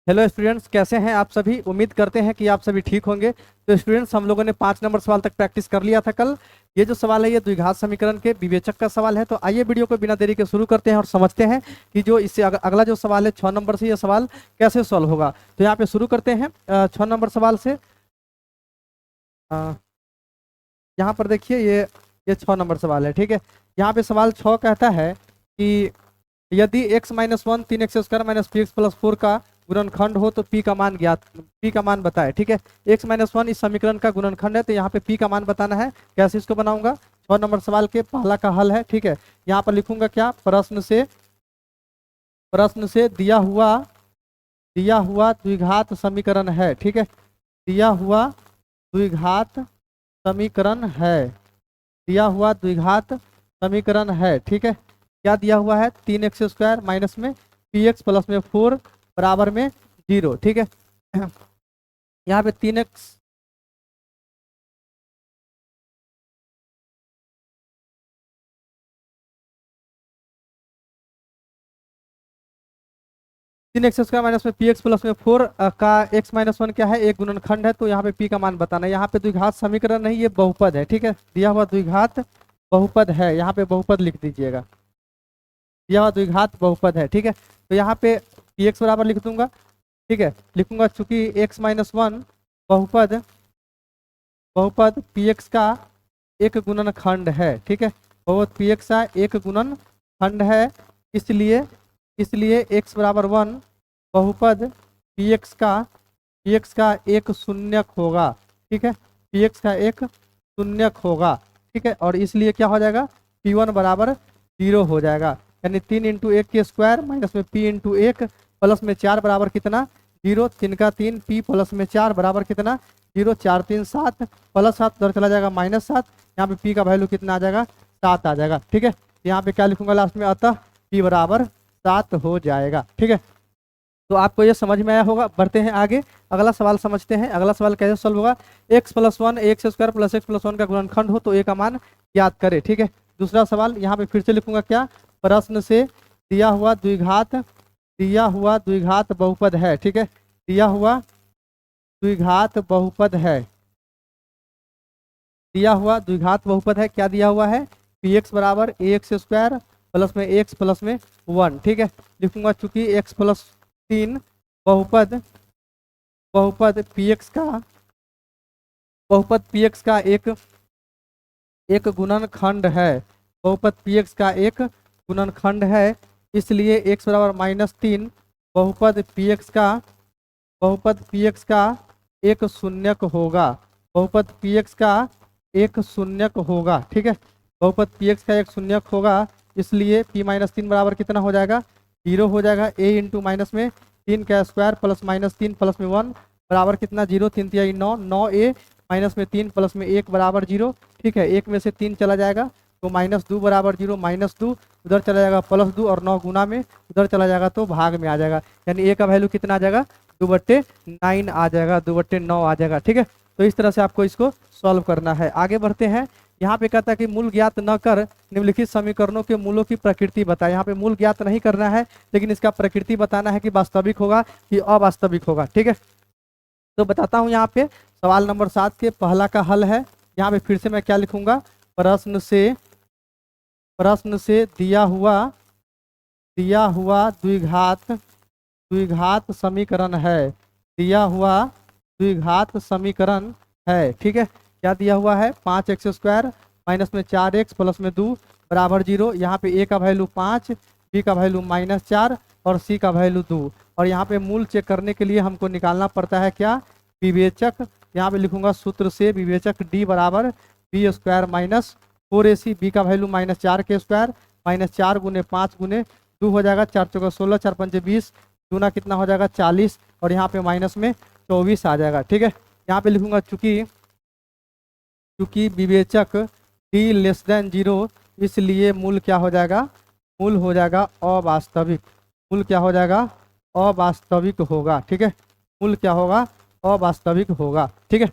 Hello students, कैसे हैं आप सभी। उम्मीद करते हैं कि आप सभी ठीक होंगे। तो स्टूडेंट्स, हम लोगों ने 5 नंबर सवाल तक प्रैक्टिस कर लिया था कल। ये जो सवाल है ये द्विघात समीकरण के विवेचक का सवाल है। तो आइए वीडियो को बिना देरी के शुरू करते हैं और समझते हैं कि जो इससे अगला जो सवाल है 6 नंबर से, ये सवाल कैसे सॉल्व होगा। तो यहाँ पे शुरू करते हैं 6 नंबर सवाल से। यहाँ पर देखिए, ये 6 नंबर सवाल है, ठीक है। यहाँ पे सवाल 6 कहता है कि यदि x-1 3x² - px + 4 का गुणनखंड हो तो p का मान ज्ञात, p का मान बताए, ठीक है। x-1 इस समीकरण का गुणनखंड है, तो यहाँ पे p का मान बताना है। कैसे इसको बनाऊंगा, 6 नंबर सवाल के पहला का हल है, ठीक है। यहाँ पर लिखूंगा क्या, प्रश्न से दिया हुआ द्विघात समीकरण है, ठीक है। दिया हुआ द्विघात समीकरण है, दिया हुआ द्विघात समीकरण है, ठीक है। क्या दिया हुआ है, 3x² माइनस में px प्लस में 4 बराबर में 0, ठीक है। यहाँ पे 3x स्क्वायर माइनस में px प्लस में 4 का x-1 क्या है, एक गुणनखंड है। तो यहाँ पे p का मान बताना है। यहाँ पे द्विघात समीकरण नहीं, ये बहुपद है, ठीक है। दिया हुआ द्विघात बहुपद है, यहाँ पे बहुपद लिख दीजिएगा। दिया हुआ द्विघात बहुपद है, ठीक है। तो यहाँ पे px बराबर लिख दूंगा, ठीक है। लिखूंगा चूंकि x-1 बहुपद px का एक गुणनखंड है, ठीक है। बहुपद px का एक गुणनखंड है, इसलिए x बराबर 1 बहुपद px का एक शून्यक होगा, ठीक है। px का एक शून्यक होगा, ठीक है। और इसलिए क्या हो जाएगा, p1 बराबर 0 हो जाएगा। यानी 3 × 1 के स्क्वायर माइनस में p × 1 प्लस में 4 बराबर कितना, 0। 3 का 3, p प्लस में 4 बराबर कितना, 0। 4 3 7 प्लस 7 उधर चला जाएगा -7। यहाँ पे p का वैल्यू कितना आ जाएगा, 7 आ जाएगा, ठीक है। यहाँ पे क्या लिखूंगा लास्ट में, अतः p बराबर 7 हो जाएगा, ठीक है। तो आपको ये समझ में आया होगा। बढ़ते हैं आगे, अगला सवाल समझते हैं। अगला सवाल कैसे सॉल्व होगा, x+1 x² + x+1 का गुणनखंड हो तो a का मान याद करें, ठीक है। दूसरा सवाल यहाँ पे फिर से लिखूंगा क्या, प्रश्न से दिया हुआ द्विघात बहुपद है, ठीक है। दिया हुआ द्विघात बहुपद है, दिया हुआ द्विघात बहुपद है। क्या दिया हुआ है, px बराबर ax² प्लस में x प्लस में 1, ठीक है। लिखूंगा चूंकि x + 3 बहुपद px का एक गुणनखंड है, बहुपद px का एक गुणनखंड है, इसलिए x बराबर -3 बहुपद px का एक शून्यक होगा, बहुपद px का एक शून्यक होगा, ठीक है। बहुपद px का एक शून्यक होगा, इसलिए p-3 बराबर कितना हो जाएगा, 0 हो जाएगा। a × माइनस में 3 का स्क्वायर प्लस -3 प्लस में 1 बराबर कितना, 0। 3 3 9, 9a माइनस में 3 प्लस में 1 बराबर 0, ठीक है। 1 में से 3 चला जाएगा तो -2 बराबर 0, -2 उधर चला जाएगा +2 और 9 गुना में उधर चला जाएगा तो भाग में आ जाएगा। यानी a का वैल्यू कितना आ जाएगा, 2/9 आ जाएगा, 2/9 आ जाएगा, ठीक है। तो इस तरह से आपको इसको सॉल्व करना है। आगे बढ़ते हैं। यहाँ पे कहता है कि मूल ज्ञात न कर निम्नलिखित समीकरणों के मूलों की प्रकृति बताए। यहाँ पे मूल ज्ञात नहीं करना है, लेकिन इसका प्रकृति बताना है कि वास्तविक होगा कि अवास्तविक होगा, ठीक है। तो बताता हूँ, यहाँ पे सवाल नंबर 7 के पहला का हल है। यहाँ पे फिर से मैं क्या लिखूंगा, प्रश्न से दिया हुआ द्विघात समीकरण है, दिया हुआ द्विघात समीकरण है, ठीक है। क्या दिया हुआ है, 5x² माइनस में 4x प्लस में 2 बराबर 0। यहाँ पे a का वैल्यू 5, b का वैल्यू -4 और c का वैल्यू 2। और यहाँ पे मूल चेक करने के लिए हमको निकालना पड़ता है क्या, विवेचक। यहाँ पे लिखूंगा सूत्र से विवेचक d बराबर b² माइनस 4ac, b का वैल्यू -4 के स्क्वायर -4 × 5 × 2 हो जाएगा, 4 × 16 4 × 5 20, दूना कितना हो जाएगा 40 और यहाँ पे माइनस में 24 आ जाएगा, ठीक है। यहाँ पे लिखूंगा चूंकि विवेचक d <0, इसलिए मूल क्या हो जाएगा, मूल हो जाएगा अवास्तविक। मूल क्या हो जाएगा, अवास्तविक होगा, ठीक है। मूल क्या होगा, अवास्तविक होगा, ठीक है।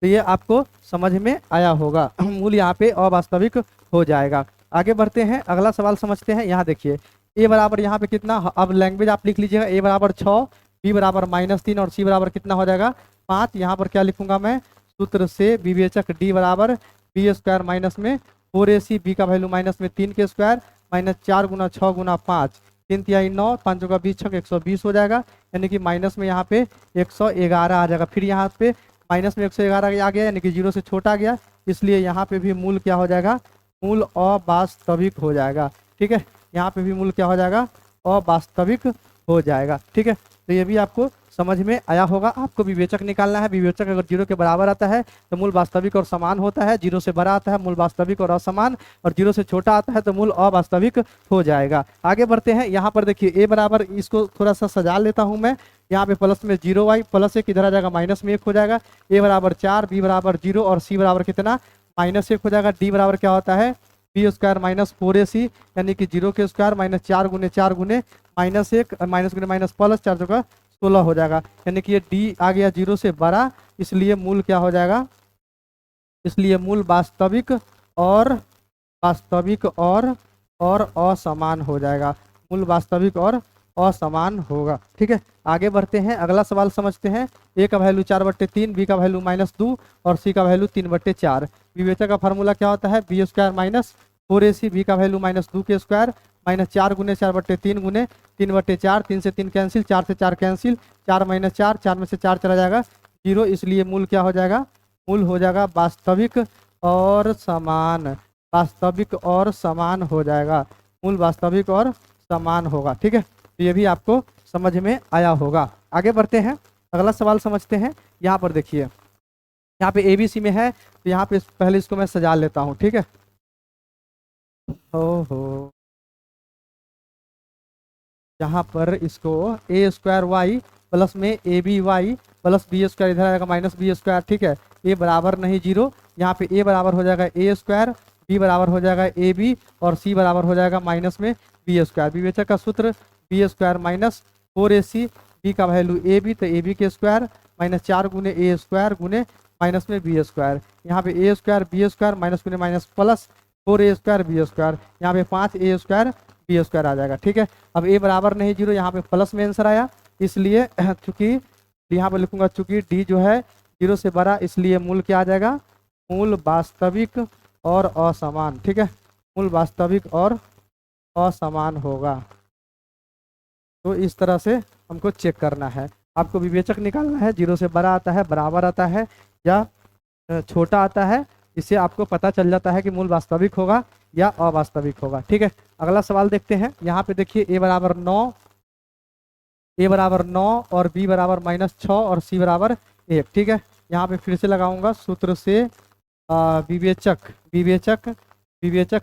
तो ये आपको समझ में आया होगा, मूल यहाँ पे अवास्तविक हो जाएगा। आगे बढ़ते हैं, अगला सवाल समझते हैं। यहाँ देखिए a बराबर यहाँ पे कितना, अब लैंग्वेज आप लिख लीजिएगा, a बराबर 6 बी बराबर -3 और सी बराबर कितना हो जाएगा 5। यहाँ पर क्या लिखूंगा मैं, सूत्र से विवेचक डी बराबर बी स्क्वायर माइनस में 4ac, बी का वैल्यू माइनस में 3 के स्क्वायर माइनस 4 गुना 6 गुना 5, 3 तिहाई 9, 5 का 20 छक 120 हो जाएगा। यानी कि माइनस में यहाँ पे 111 आ जाएगा। फिर यहाँ पे माइनस में 111 आ गया, यानी कि 0 से छोटा गया, इसलिए यहाँ पे भी मूल क्या हो जाएगा, मूल अवास्तविक हो जाएगा। ठीक है, यहाँ पे भी मूल क्या हो जाएगा, अवास्तविक हो जाएगा। ठीक है, तो ये भी आपको समझ में आया होगा। आपको विवेचक निकालना है। विवेचक अगर 0 के बराबर आता है तो मूल वास्तविक और समान होता है, 0 से बड़ा आता है मूल वास्तविक और असमान, और 0 से छोटा आता है तो मूल अवास्तविक हो जाएगा। आगे बढ़ते हैं। यहाँ पर देखिए ए बराबर, इसको थोड़ा सा सजा लेता हूँ मैं। यहाँ पे प्लस में 0y प्लस 1 इधर आ जाएगा, माइनस में 1 हो जाएगा। ए बराबर 4, बी बराबर 0 और सी बराबर कितना, -1 हो जाएगा। डी बराबर क्या होता है, बी स्क्वायर माइनस 4ac, यानी कि 0 के स्क्वायर माइनस 4 गुने 4 गुने -1 माइनस गुने माइनस प्लस 4 जगह 16 हो जाएगा। यानी कि ये डी आ गया 0 से बड़ा, इसलिए मूल क्या हो जाएगा, इसलिए मूल वास्तविक और असमान हो जाएगा। मूल वास्तविक और असमान होगा। ठीक है, आगे बढ़ते हैं। अगला सवाल समझते हैं। ए का वैल्यू 4/3, बी का वैल्यू -2 और सी का वैल्यू 3/4। विवेचक का फार्मूला क्या होता है, B square minus 4ac, B का वैल्यू -2 के स्क्वायर माइनस 4 गुने 4/3 गुने 3/4, 3 से 3 कैंसिल, 4 से 4 कैंसिल, 4 - 4, 4 में से 4 चला जाएगा 0, इसलिए मूल क्या हो जाएगा, मूल हो जाएगा वास्तविक और समान। वास्तविक और समान हो जाएगा, मूल वास्तविक और समान होगा। ठीक है, तो ये भी आपको समझ में आया होगा। आगे बढ़ते हैं, अगला सवाल समझते हैं। यहाँ पर देखिए, यहाँ पे ABC में है, तो यहाँ पे पहले इसको मैं सजा लेता हूँ। ठीक है, ओहो, यहाँ पर इसको ए स्क्वायर वाई प्लस में ABY प्लस बी स्क्वायर, इधर आएगा -b स्क्वायर। ठीक है, ए बराबर नहीं 0, यहाँ पे ए बराबर हो जाएगा ए स्क्वायर, बी बराबर हो जाएगा AB और सी बराबर हो जाएगा माइनस में बी स्क्वायर। विवेचक का सूत्र B square minus 4ac, B का वैल्यू AB, तो AB के स्क्वायर माइनस 4 गुने ए स्क्वायर गुने माइनस में बी स्क्वायर। यहाँ पे A square B square minus गुने minus plus 4a square B square, यहाँ पे 5a स्क्वायर बी स्क्वायर आ जाएगा। ठीक है, अब ए बराबर नहीं 0, यहाँ पे प्लस में आंसर आया, इसलिए चूंकि यहाँ पे लिखूंगा, चूंकि डी जो है 0 से बड़ा, इसलिए मूल क्या आ जाएगा, मूल वास्तविक और असमान। ठीक है, मूल वास्तविक और असमान होगा। तो इस तरह से हमको चेक करना है। आपको विवेचक निकालना है, 0 से बड़ा आता है, बराबर आता है या छोटा आता है, इससे आपको पता चल जाता है कि मूल वास्तविक होगा या अवास्तविक होगा। ठीक है, अगला सवाल देखते हैं। यहाँ पे देखिए ए बराबर 9 और बी बराबर -6 और सी बराबर 1। ठीक है, यहाँ पे फिर से लगाऊंगा सूत्र से विवेचक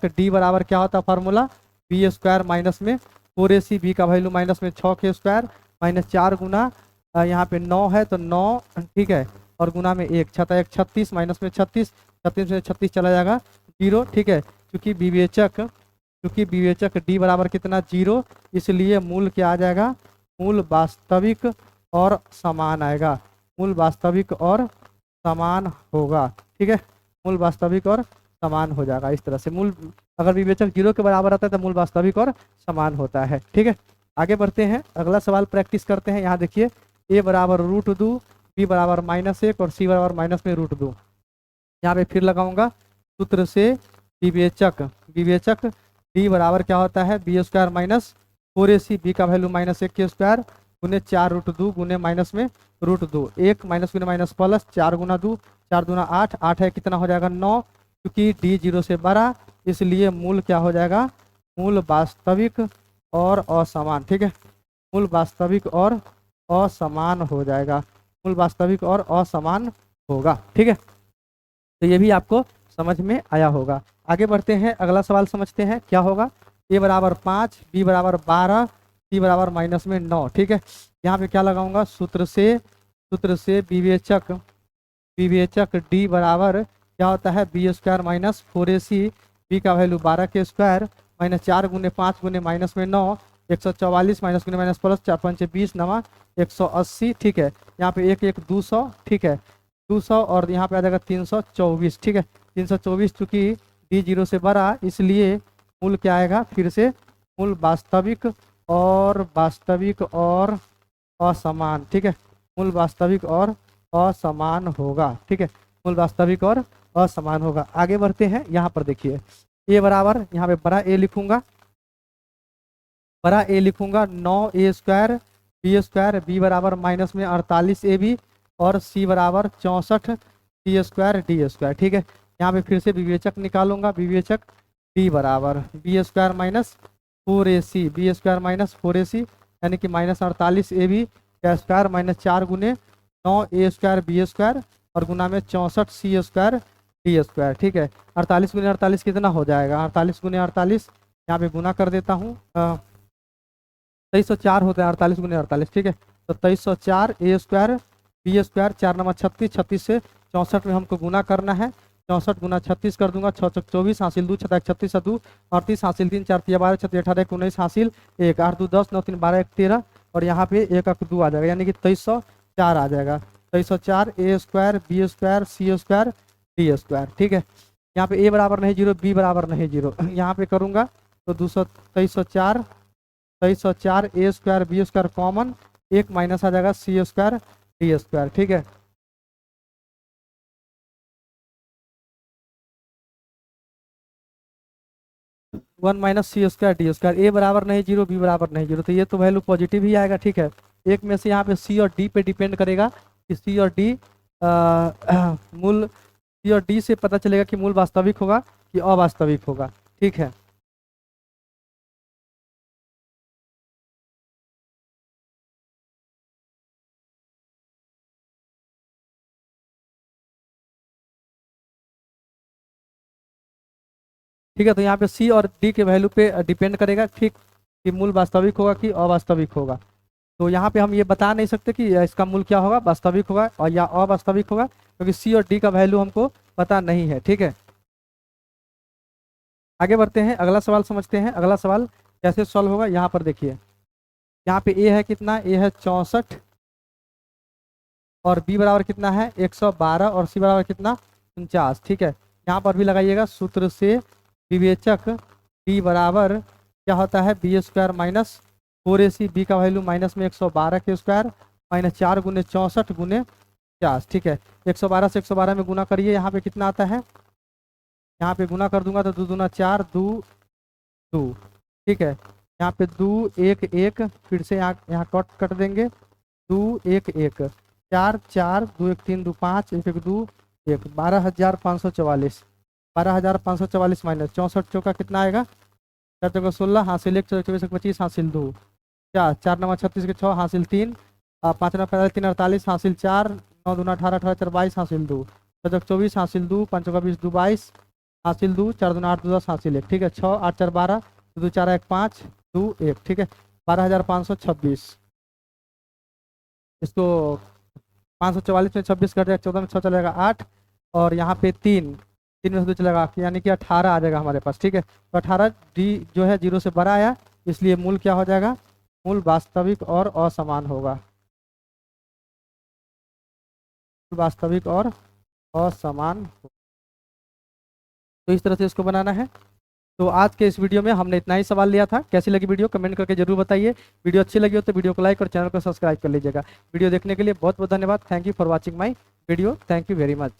डी बराबर क्या होता है फार्मूला, बी स्क्वायर माइनस में 4ac, बी का वैल्यू माइनस में 6 के स्क्वायर माइनस 4 गुना यहाँ पे 9 है तो 9, ठीक है, और गुना में 1 छता 1 36 माइनस में 36, 36 में 36 चला जाएगा 0। ठीक है, क्योंकि विवेचक डी बराबर कितना 0, इसलिए मूल क्या आ जाएगा, मूल वास्तविक और समान आएगा। मूल वास्तविक और समान होगा। ठीक है, मूल वास्तविक और समान हो जाएगा। इस तरह से मूल अगर विवेचक 0 के बराबर आता है तो मूल वास्तविक और समान होता है। ठीक है, आगे बढ़ते हैं, अगला सवाल प्रैक्टिस करते हैं। यहाँ देखिए ए बराबर √2, बी बराबर -1 और सी बराबर माइनस में √2। यहाँ पे फिर लगाऊंगा सूत्र से विवेचक डी बराबर क्या होता है, B square minus 4ac, B का वैल्यू -1 के स्क्वायर गुने 4√2 गुने माइनस में √2, 1 माइनस गुने माइनस प्लस 4 गुना 2, 4 दूना 8, 8 है कितना हो जाएगा 9, क्योंकि डी 0 से बड़ा, इसलिए मूल क्या हो जाएगा, मूल वास्तविक और असमान। ठीक है, मूल वास्तविक और असमान हो जाएगा, मूल वास्तविक और असमान होगा। ठीक है, तो ये भी आपको समझ में आया होगा। आगे बढ़ते हैं, अगला सवाल समझते हैं क्या होगा। ए बराबर 5, बी बराबर 12, सी बराबर माइनस में 9। ठीक है, यहाँ पे क्या लगाऊंगा सूत्र से विवेचक डी बराबर क्या होता है, B square minus 4ac, B का वैल्यू 12 के स्क्वायर माइनस 4 गुने 5 गुने माइनस में 9, 144 माइनस गुने माइनस प्लस 4 5 20 नवा 180। ठीक है, यहाँ पे 1 1 200। ठीक है, 200 और यहाँ पे आ जाएगा 324। ठीक है, 324 चूंकि डी 0 से बड़ा, इसलिए मूल क्या आएगा, फिर से मूल वास्तविक और असमान, ठीक है, मूल वास्तविक और असमान होगा, ठीक है, मूल वास्तविक और असमान होगा। आगे बढ़ते हैं, यहाँ पर देखिए ए बराबर, यहाँ पे बड़ा ए लिखूंगा, बड़ा ए लिखूंगा 9a² b² बी बराबर माइनस में 48ab और सी बराबर 64c² d², ठीक है। यहाँ पे फिर से विवेचक निकालूंगा, विवेचक b बराबर b² minus 4ac b² minus 4ac यानी कि माइनस 48ab का स्क्वायर माइनस 4 गुने 9a² b² और गुना में 64c² d², ठीक है। 48 गुने 48 कितना हो जाएगा, 48 गुने 48 यहाँ पे गुना कर देता हूँ, 2304 होता है 48 गुने 48, ठीक है। तो 2304 a² b², 4 नंबर 36, 36 से 64 में हमको गुना करना है, 64 गुना 36 कर दूंगा, 6 चौक 24 हासिल 2 छः 36 2 38 हासिल 3 4 3 12 6 18 19 हासिल 1 8 2 10 9 3 12 1 13 और यहाँ पे 1 1 2 आ जाएगा, यानी कि 2304 आ जाएगा। 2304 a² b² c² d², ठीक है। यहाँ पे a बराबर नहीं 0, b बराबर नहीं 0, यहाँ पे करूँगा तो 2304 a² b² कॉमन, 1 माइनस आ जाएगा c² d², ठीक है। One minus c² d², a बराबर नहीं 0, b बराबर नहीं 0, तो ये तो वैल्यू पॉजिटिव ही आएगा, ठीक है। एक में से यहाँ पे c और d पे डिपेंड करेगा कि c और d मूल c और d से पता चलेगा कि मूल वास्तविक होगा कि अवास्तविक होगा, ठीक है। ठीक है, तो यहाँ पे सी और डी के वैल्यू पे डिपेंड करेगा, ठीक, कि मूल वास्तविक होगा कि अवास्तविक होगा। तो यहाँ पे हम ये बता नहीं सकते कि इसका मूल क्या होगा, वास्तविक होगा और या अवास्तविक होगा, क्योंकि सी और डी का वैल्यू हमको पता नहीं है, ठीक है। आगे बढ़ते हैं, अगला सवाल समझते हैं। अगला सवाल कैसे सॉल्व होगा, यहाँ पर देखिए, यहाँ पे ए है कितना, ए है 64 और बी बराबर कितना है 112 और सी बराबर कितना 49, ठीक है। यहाँ पर भी लगाइएगा सूत्र से विवेचक b बराबर क्या होता है b² माइनस 4ac, b का वैल्यू माइनस में 112 के स्क्वायर माइनस 4 गुने 64 गुने 50, ठीक है। 112 से 112 में गुना करिए, यहाँ पे कितना आता है, यहाँ पे गुना कर दूंगा तो 2 दूना 4 2 2, ठीक है। यहाँ पे 2 1 1 फिर से यहाँ कट देंगे, 2 1 1 4 4 2 1 3 2 5 1 1 2 1 12,544, 12,544 माइनस 64 चौका कितना आएगा, 4 चौका 16 हासिल 1 24 25 हासिल 2 4 4 नंबर 36 के 6 हासिल 3 5 नंबर 45 3 48 हासिल 4 9 दूना 18 18 4 22 हासिल 2 4 24 हासिल 2 5 चौका 20 2 22 हासिल 2 4 दूना 8 2 10 हासिल 1, ठीक है। 6 8 4 12 2 4 1 5 2 1, ठीक है। 12,526, इसको 544 में 26 कट जाएगा, 14 में 6 चलेगा 8 और यहाँ पे 3 में से 2 चलेगा, यानी कि 18 आ जाएगा हमारे पास, ठीक है। तो 18 डी जो है 0 से बड़ा आया, इसलिए मूल क्या हो जाएगा, मूल वास्तविक और असमान होगा, वास्तविक और असमान। तो इस तरह से इसको बनाना है। तो आज के इस वीडियो में हमने इतना ही सवाल लिया था। कैसी लगी वीडियो कमेंट करके जरूर बताइए। वीडियो अच्छी लगी हो तो वीडियो को लाइक और चैनल को सब्सक्राइब कर लीजिएगा। वीडियो देखने के लिए बहुत बहुत धन्यवाद। Thank you for watching my video. Thank you very much.